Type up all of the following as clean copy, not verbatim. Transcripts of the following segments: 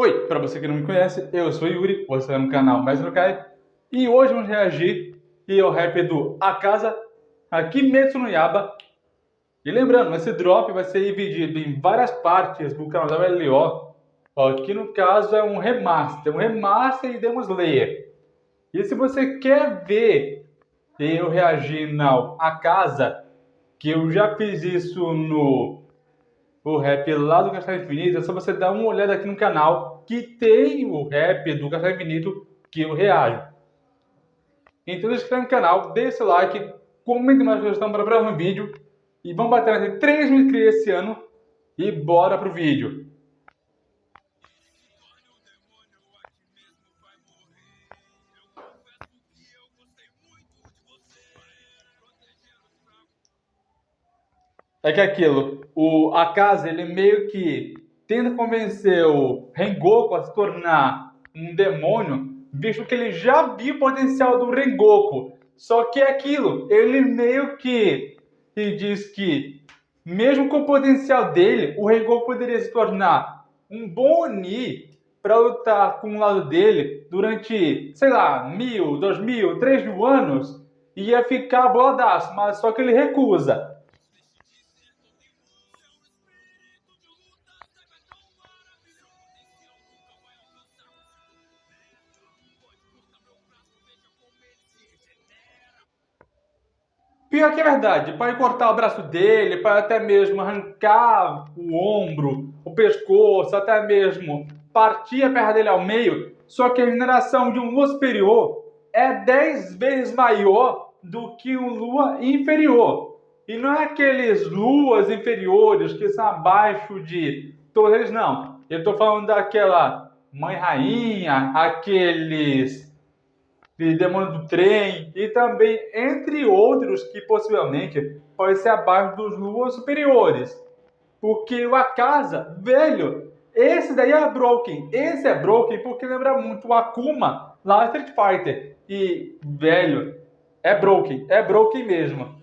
Oi, para você que não me conhece, eu sou Yuri, você é no canal Mais Lokai, e hoje vamos reagir ao rap do A Casa, Kimetsu no Yaiba. E lembrando, esse drop vai ser dividido em várias partes do canal da WLO, que no caso é um remaster e Demon Slayer. E se você quer ver eu reagir ao A Casa, que eu já fiz isso no o rap lá do Castelo Infinito, é só você dar uma olhada aqui no canal que tem o rap do Castelo Infinito que eu reajo. Então se inscreve no canal, deixa o like, comente mais sugestão para o próximo vídeo e vamos bater mais de 3 mil inscritos esse ano e bora pro vídeo. É que aquilo, o Akaza, ele meio que tenta convencer o Rengoku a se tornar um demônio, visto que ele já viu o potencial do Rengoku. Só que é aquilo, ele meio que diz que, mesmo com o potencial dele, o Rengoku poderia se tornar um bom Oni para lutar com o lado dele durante, sei lá, 1000, 2000, 3000 anos, e ia ficar boladaço, mas só que ele recusa. Pior que é verdade, pode cortar o braço dele, pode até mesmo arrancar o ombro, o pescoço, até mesmo partir a perna dele ao meio, só que a regeneração de um Lua superior é 10 vezes maior do que um Lua inferior. E não é aqueles Luas inferiores que são abaixo de todos eles, não. Eu estou falando daquela Mãe Rainha, aqueles de Demônio do Trem e também entre outros que possivelmente pode ser abaixo dos luas superiores. Porque o Akaza, velho, esse daí é broken. Esse é broken porque lembra muito o Akuma lá no Street Fighter. E, velho, é broken mesmo.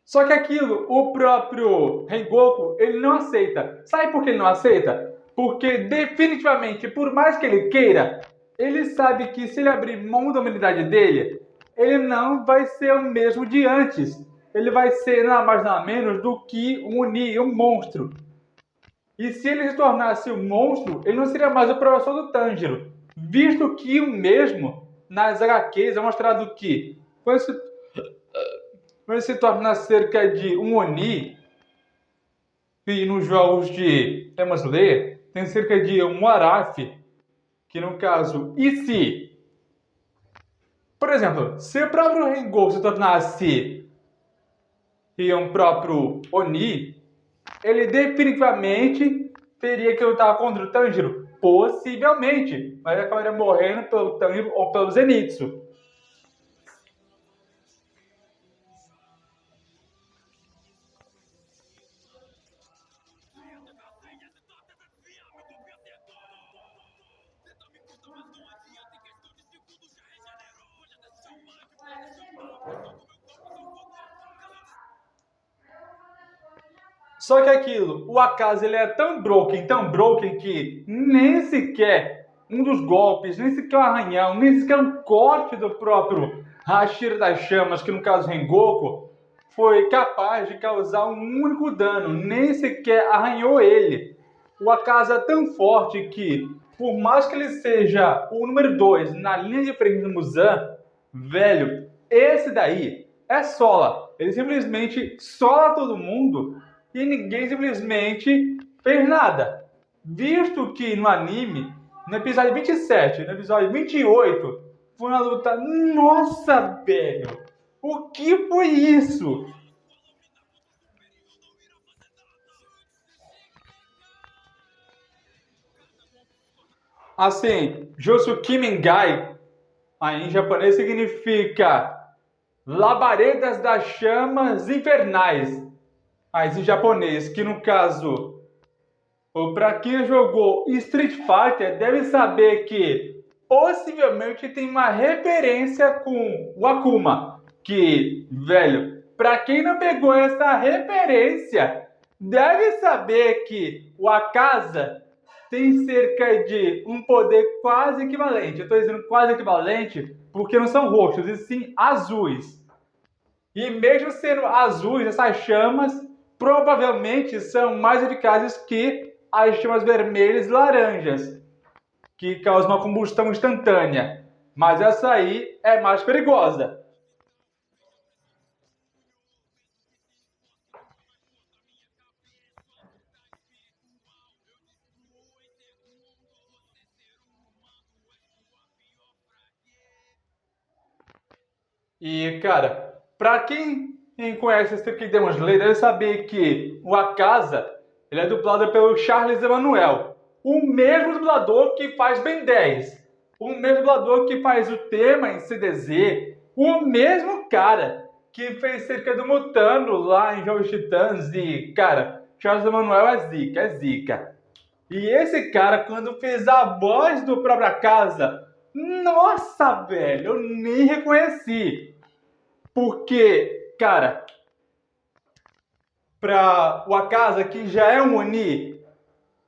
Só que aquilo, o próprio Rengoku, ele não aceita. Sabe por que ele não aceita? Porque definitivamente, por mais que ele queira, ele sabe que se ele abrir mão da humanidade dele, ele não vai ser o mesmo de antes. Ele vai ser nada mais nada menos do que um Oni, um monstro. E se ele se tornasse um monstro, ele não seria mais o professor do Tanjiro. Visto que o mesmo, nas HQs, é mostrado que quando se torna cerca de um Oni, e nos jogos de Demon Slayer tem cerca de um Araf, que no caso, e se, por exemplo, se o próprio Rengoku se tornasse um próprio Oni, ele definitivamente teria que lutar contra o Tanjiro, possivelmente, mas ele acabaria morrendo pelo Tanjiro ou pelo Zenitsu. Só que aquilo, o Akaza ele é tão broken que nem sequer um dos golpes, nem sequer um arranhão, nem sequer um corte do próprio Hashira das Chamas, que no caso Rengoku, foi capaz de causar um único dano, nem sequer arranhou ele. O Akaza é tão forte que, por mais que ele seja o número 2 na linha de frente do Muzan, velho, esse daí é sola. Ele simplesmente sola todo mundo e ninguém simplesmente fez nada. Visto que no anime, no episódio 27, no episódio 28, foi uma luta... Nossa, velho! O que foi isso? Assim, Josuke Mingai, aí em japonês significa Labaredas das Chamas Infernais. Mas em japonês, que no caso, para quem jogou Street Fighter, deve saber que possivelmente tem uma referência com o Akuma. Que, velho, para quem não pegou essa referência, deve saber que o Akaza tem cerca de um poder quase equivalente. Eu estou dizendo quase equivalente porque não são roxos, e sim azuis. E mesmo sendo azuis, essas chamas provavelmente são mais eficazes que as chamas vermelhas e laranjas, que causam uma combustão instantânea. Mas essa aí é mais perigosa. E, cara, pra quem conhece esse Kid Demon Slayer, deve saber que o Akaza, ele é dublado pelo Charles Emanuel, o mesmo dublador que faz Ben 10, o mesmo dublador que faz o tema em CDZ, o mesmo cara que fez cerca do Mutano lá em Jovens Titãs. E, cara, Charles Emanuel é zica, é zica. E esse cara, quando fez a voz do próprio Akaza, nossa, velho, eu nem reconheci. Porque, cara, para o Akaza, que já é um Oni,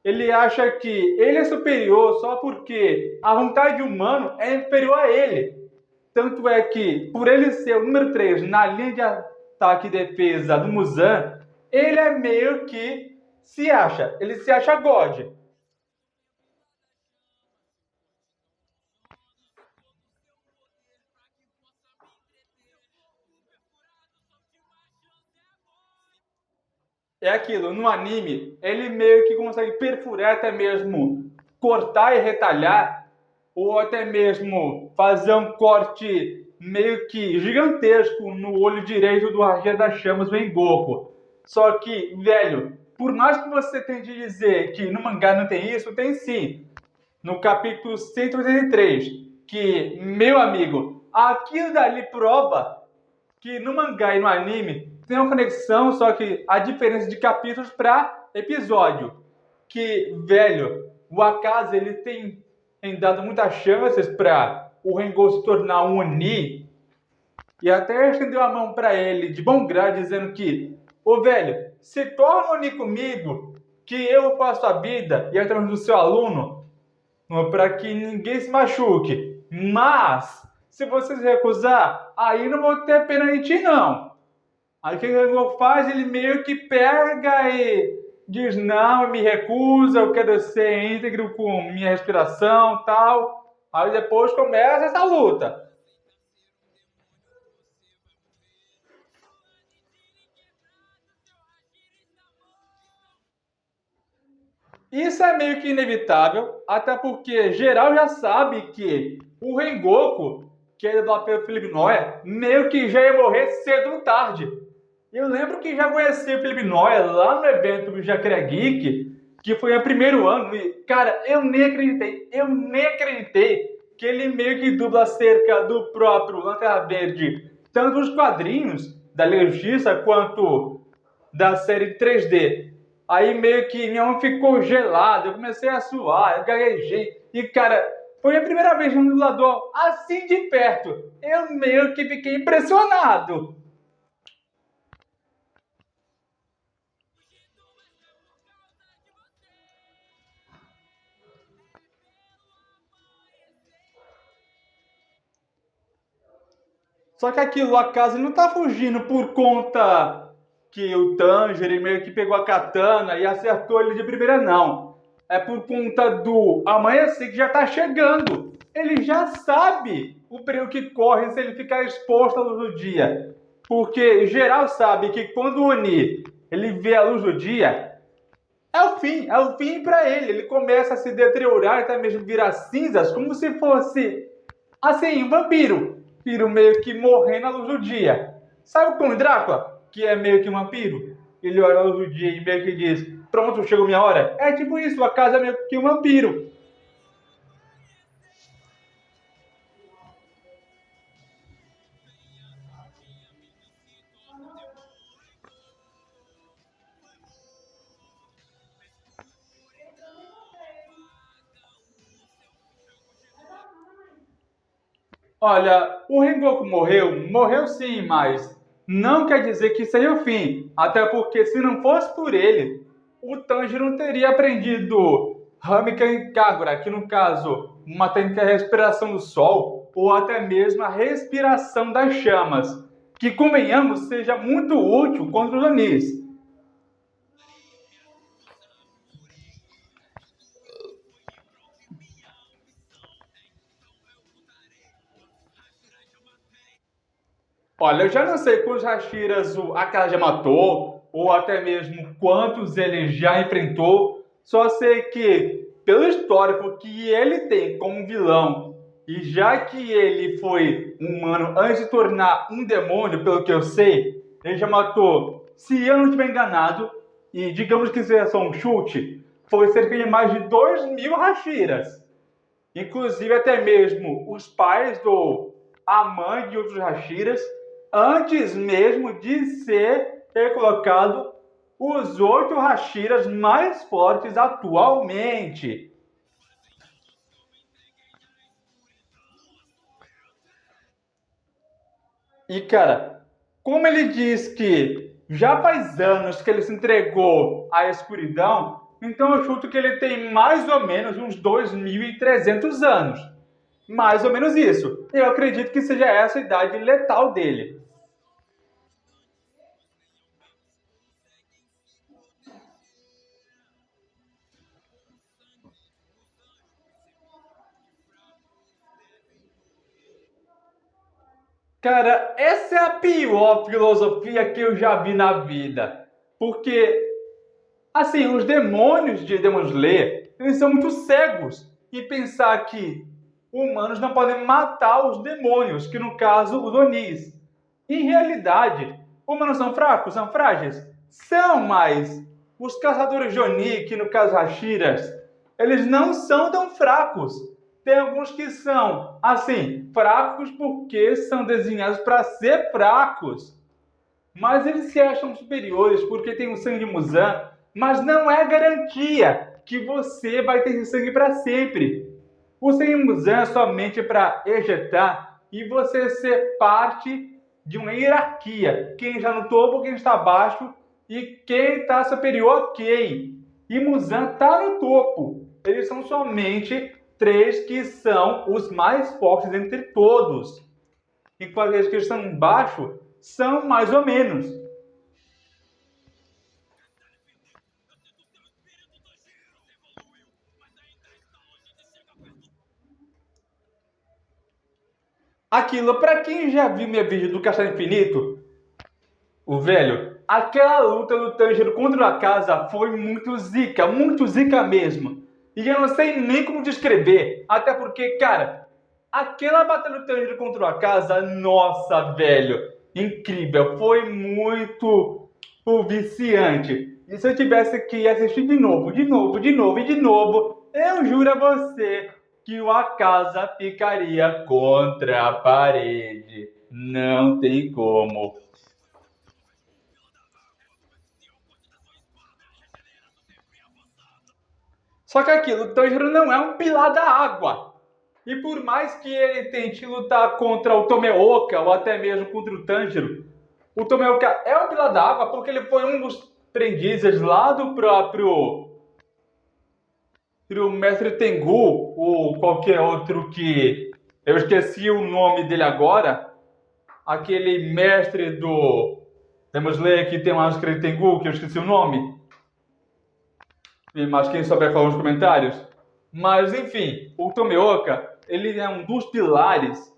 ele acha que ele é superior só porque a vontade humana é inferior a ele. Tanto é que, por ele ser o número 3 na linha de ataque e defesa do Muzan, ele é meio que ele se acha God. É aquilo, no anime, ele meio que consegue perfurar, até mesmo cortar e retalhar, ou até mesmo fazer um corte meio que gigantesco no olho direito do Ranger das Chamas Rengoku. Só que, velho, por mais que você tente dizer que no mangá não tem isso, tem sim. No capítulo 183, que, meu amigo, aquilo dali prova que no mangá e no anime tem uma conexão, só que a diferença de capítulos para episódio. Que, velho, o Akaza ele tem dado muitas chances para o Rengoku se tornar um Oni, e até estendeu a mão para ele de bom grado, dizendo que, ô velho, se torna Oni comigo, que eu faço a vida e através do seu aluno, para que ninguém se machuque. Mas, se você se recusar, aí não vou ter pena de ti, não. Aí o que o Goku faz? Ele meio que pega e diz: não, eu me recuso, eu quero ser íntegro com minha respiração e tal. Aí depois começa essa luta. Isso é meio que inevitável, até porque geral já sabe que o Rengoku, que é do pelo Felipe Noia, meio que já ia morrer cedo ou tarde. Eu lembro que já conheci o Felipe Noia lá no evento do Jacaré Geek, que foi o primeiro ano, e, cara, eu nem acreditei que ele meio que dubla acerca do próprio Lanterna Verde, tanto os quadrinhos da Liga da Justiça, quanto da série 3D. Aí meio que minha mão ficou gelada, eu comecei a suar, eu gaguejei, e, cara, foi a primeira vez um dublador assim de perto. Eu meio que fiquei impressionado. Só que aquilo, a casa não tá fugindo por conta que o Tanjiro meio que pegou a katana e acertou ele de primeira, não. É por conta do amanhecer que já tá chegando. Ele já sabe o perigo que corre se ele ficar exposto à luz do dia. Porque geral sabe que quando o Oni ele vê a luz do dia, é o fim para ele. Ele começa a se deteriorar, até mesmo virar cinzas, como se fosse assim, um vampiro. Vampiro meio que morrendo à luz do dia. Sabe como Drácula, que é meio que um vampiro? Ele olha à luz do dia e meio que diz: pronto, chegou minha hora. É tipo isso, a casa é meio que um vampiro. Olha, o Rengoku morreu? Morreu sim, mas não quer dizer que seja o fim. Até porque se não fosse por ele, o Tanjiro não teria aprendido Ramekin Kagura, que no caso, uma técnica de respiração do sol, ou até mesmo a respiração das chamas, que convenhamos seja muito útil contra os Onis. Olha, eu já não sei quantos Hashiras o Akaza já matou, ou até mesmo quantos ele já enfrentou. Só sei que, pelo histórico que ele tem como vilão, e já que ele foi um humano antes de tornar um demônio, pelo que eu sei, ele já matou, se eu não estiver enganado, e digamos que seja só um chute, foi cerca de mais de 2.000 Hashiras. Inclusive até mesmo os pais ou a mãe de outros Hashiras, antes mesmo de ser colocado os 8 Hashiras mais fortes atualmente. E cara, como ele diz que já faz anos que ele se entregou à escuridão, então eu chuto que ele tem mais ou menos uns 2.300 anos. Mais ou menos isso. Eu acredito que seja essa a idade letal dele. Cara, essa é a pior filosofia que eu já vi na vida. Porque, assim, os demônios de Demon Slayer, eles são muito cegos. E pensar que humanos não podem matar os demônios, que no caso, os Onis. Em realidade, humanos são fracos, são frágeis? São, mas os caçadores de Oni, que no caso Hashiras, eles não são tão fracos. Tem alguns que são, assim, fracos porque são desenhados para ser fracos. Mas eles se acham superiores porque tem o sangue Muzan, mas não é garantia que você vai ter esse sangue para sempre. O sangue Muzan é somente para ejetar e você ser parte de uma hierarquia. Quem está no topo, quem está abaixo e quem está superior, ok. E Muzan está no topo. Eles são somente 3 que são os mais fortes entre todos. Enquanto aqueles que estão embaixo são mais ou menos. Aquilo, para quem já viu minha vídeo do Castelo Infinito, o velho, aquela luta do Tanjiro contra o Akaza foi muito zica mesmo. E eu não sei nem como descrever, até porque, cara, aquela batalha do Tanjiro contra o Akaza, nossa, velho, incrível, foi muito viciante. E se eu tivesse que assistir de novo, eu juro a você que o Akaza ficaria contra a parede. Não tem como. Só que aquilo, o Tanjiro não é um pilar da água. E por mais que ele tente lutar contra o Tomeoka, ou até mesmo contra o Tanjiro, o Tomeoka é um pilar da água porque ele foi um dos aprendizes lá do próprio Mestre Tengu, ou qualquer outro que... Eu esqueci o nome dele agora. Aquele mestre do... Temos ler que tem uma máscara de Tengu, que eu esqueci o nome. Mas quem souber falar nos comentários. Mas, enfim, o Tomeoka, ele é um dos pilares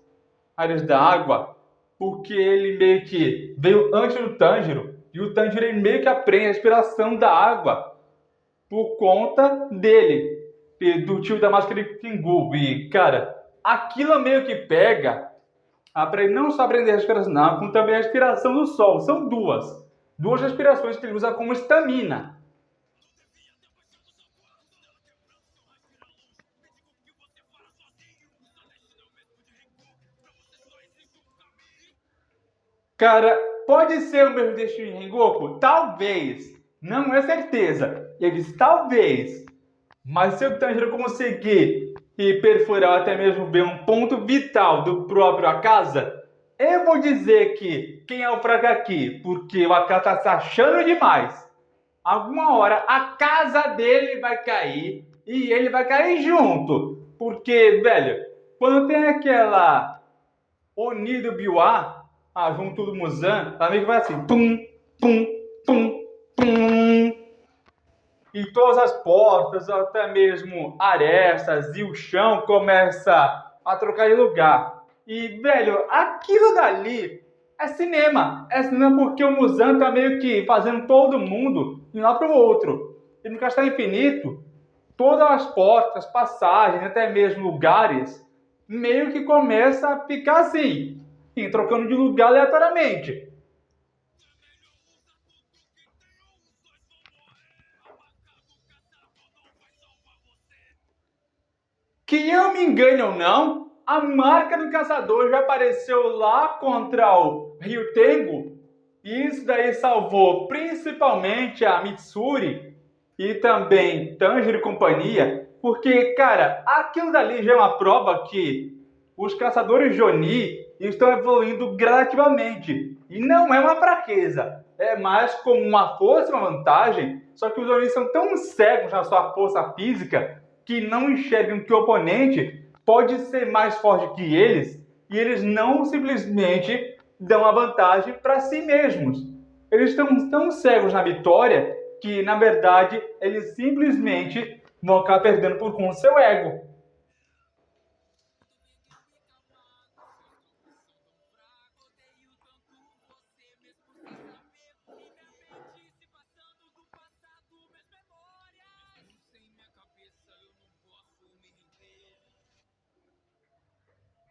áreas da água, porque ele meio que veio antes do Tanjiro, e o Tanjiro ele meio que aprende a respiração da água por conta dele, e do tio da máscara de Tengu. E, cara, aquilo meio que pega para ele não só aprender a respiração da água, como também a respiração do sol. São duas respirações que ele usa como estamina. Cara, pode ser o mesmo destino de Rengoku? Talvez. Não é certeza. Eles talvez. Mas se o Tanjiro conseguir e perfurar até mesmo ver um ponto vital do próprio Akaza, Eu vou dizer que quem é o fraco aqui, porque o Akaza tá se achando demais. Alguma hora a casa dele vai cair e ele vai cair junto. Porque, velho, quando tem aquela Oni do Biwa, junto do Muzan, ela meio que vai assim, pum, pum, pum, pum. E todas as portas, até mesmo arestas e o chão começa a trocar de lugar. E, velho, aquilo dali é cinema. É cinema porque o Muzan tá meio que fazendo todo mundo ir lá pro outro. E no Castelo Infinito, todas as portas, passagens, até mesmo lugares, meio que começa a ficar assim, trocando de lugar aleatoriamente. Que eu me engane ou não, a marca do caçador já apareceu lá contra o Ryutengo. E isso daí salvou principalmente a Mitsuri e também Tanjiro e companhia. Porque, cara, aquilo dali já é uma prova que os caçadores de Oni estão evoluindo gradativamente. E não é uma fraqueza. É mais como uma força e uma vantagem. Só que os Oni são tão cegos na sua força física que não enxergam que o oponente pode ser mais forte que eles e eles não simplesmente dão a vantagem para si mesmos. Eles estão tão cegos na vitória que, na verdade, eles simplesmente vão acabar perdendo por conta do seu ego.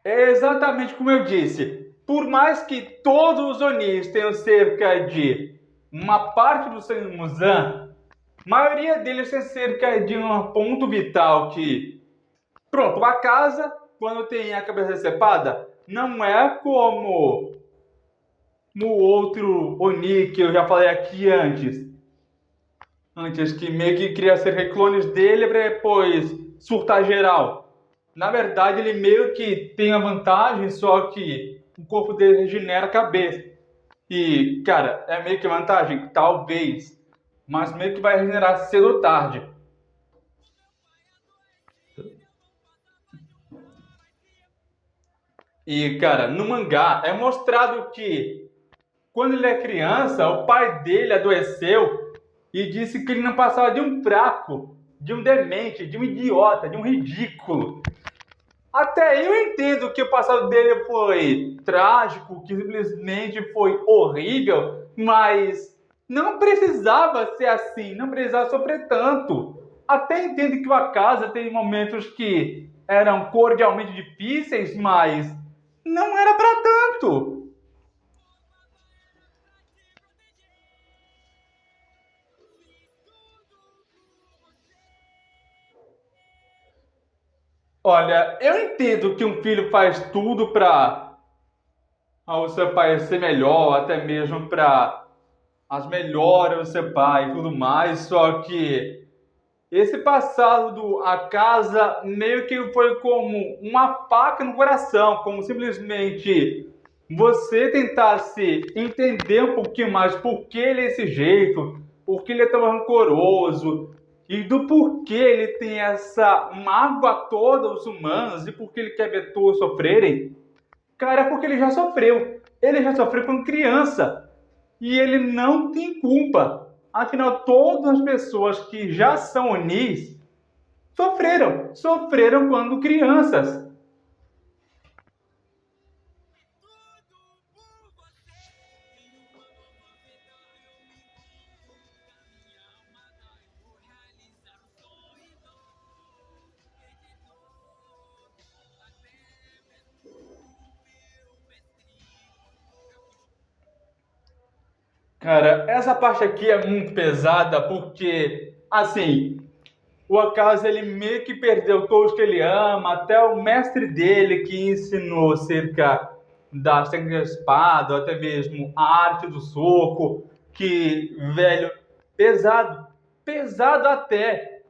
É exatamente como eu disse. Por mais que todos os Onis tenham cerca de uma parte do sangue Muzan, a maioria deles tem cerca de um ponto vital que, pronto, a casa, quando tem a cabeça decepada, não é como no outro Oni que eu já falei aqui antes. Antes que meio que cria cerca de clones dele para depois surtar geral. Na verdade, ele meio que tem a vantagem, só que o corpo dele regenera a cabeça. E, cara, é meio que vantagem? Talvez. Mas meio que vai regenerar cedo ou tarde. E, cara, no mangá é mostrado que quando ele é criança, o pai dele adoeceu e disse que ele não passava de um fraco, de um demente, de um idiota, de um ridículo. Até eu entendo que o passado dele foi trágico, que simplesmente foi horrível, mas não precisava ser assim, não precisava sofrer tanto. Até entendo que o Akaza tem momentos que eram cordialmente difíceis, mas não era para tanto. Olha, eu entendo que um filho faz tudo para o seu pai ser melhor, até mesmo para as melhoras do seu pai e tudo mais, só que esse passado do A Casa meio que foi como uma faca no coração, como simplesmente você tentasse entender um pouquinho mais por que ele é desse jeito, por que ele é tão rancoroso e do porquê ele tem essa mágoa toda aos humanos e por que ele quer ver todos sofrerem. Cara, é porque ele já sofreu. Ele já sofreu quando criança. E ele não tem culpa. Afinal, todas as pessoas que já são Onis sofreram. Sofreram quando crianças. Cara, essa parte aqui é muito pesada porque, assim, o Akaza ele meio que perdeu todos que ele ama, até o mestre dele que ensinou cerca das técnicas de espada, até mesmo a arte do soco, que, velho, pesado, pesado até.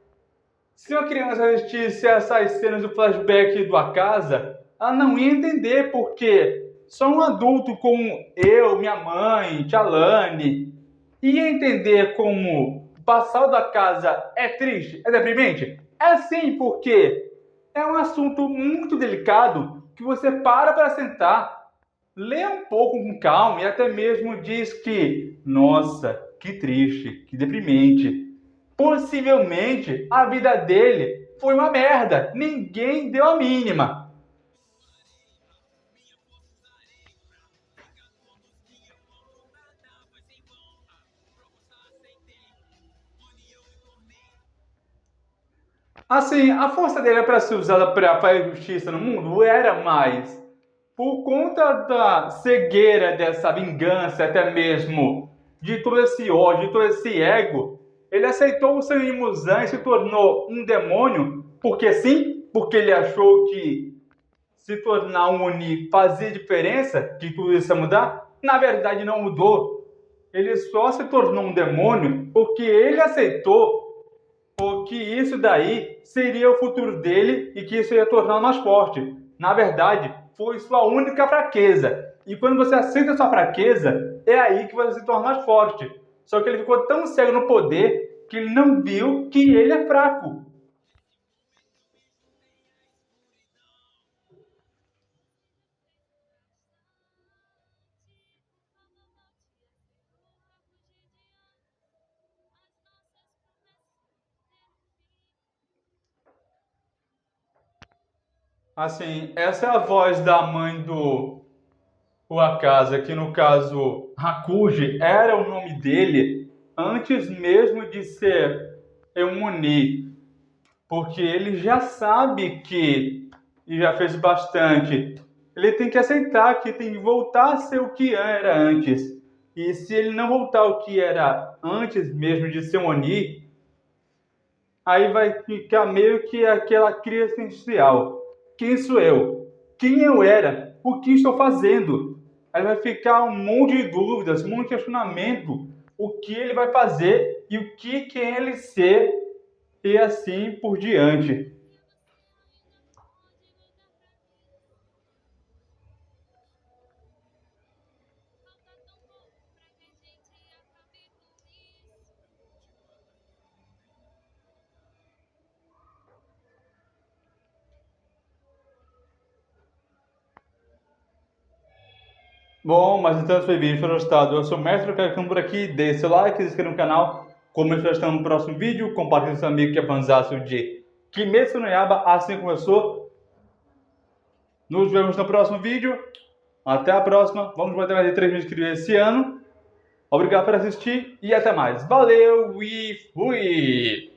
Se uma criança assistisse essas cenas do flashback do Akaza, ela não ia entender porque só um adulto como eu, minha mãe, Tia Lane, ia entender como o passado da casa é triste, é deprimente? É sim, porque é um assunto muito delicado que você para sentar, lê um pouco com calma e até mesmo diz que, nossa, que triste, que deprimente. Possivelmente a vida dele foi uma merda, ninguém deu a mínima. Assim, a força dele é para ser usada para fazer justiça no mundo? Era mais. Por conta da cegueira dessa vingança, até mesmo de todo esse ódio, de todo esse ego, ele aceitou o seu Imuzan e se tornou um demônio, porque sim, porque ele achou que se tornar um Oni fazia diferença, que tudo isso ia mudar. Na verdade, não mudou. Ele só se tornou um demônio porque ele aceitou que isso daí seria o futuro dele e que isso ia torná-lo mais forte. Na verdade, foi sua única fraqueza. E quando você aceita sua fraqueza, é aí que você se torna mais forte. Só que ele ficou tão cego no poder que ele não viu que ele é fraco. Assim, essa é a voz da mãe do Wakasa, que no caso Hakuji era o nome dele antes mesmo de ser Eumuni, porque ele já sabe que, e já fez bastante, ele tem que aceitar que tem que voltar a ser o que era antes. E se ele não voltar ao que era antes mesmo de ser um Oni, aí vai ficar meio que aquela crise existencial. Quem sou eu? Quem eu era? O que estou fazendo? Aí vai ficar um monte de dúvidas, um monte de questionamento. O que ele vai fazer e o que quer ele ser e assim por diante. Bom, mas então foi vídeo, foi gostado. Eu sou o Mestre, eu quero ficando por aqui. Deixe seu like, se inscreva no canal, comente sugestão no próximo vídeo, compartilhe com seu amigo que é fanzaço de Kimetsu no Yaiba, assim como eu sou. Nos vemos no próximo vídeo. Até a próxima. Vamos bater mais de 3 mil inscritos esse ano. Obrigado por assistir e até mais. Valeu e fui!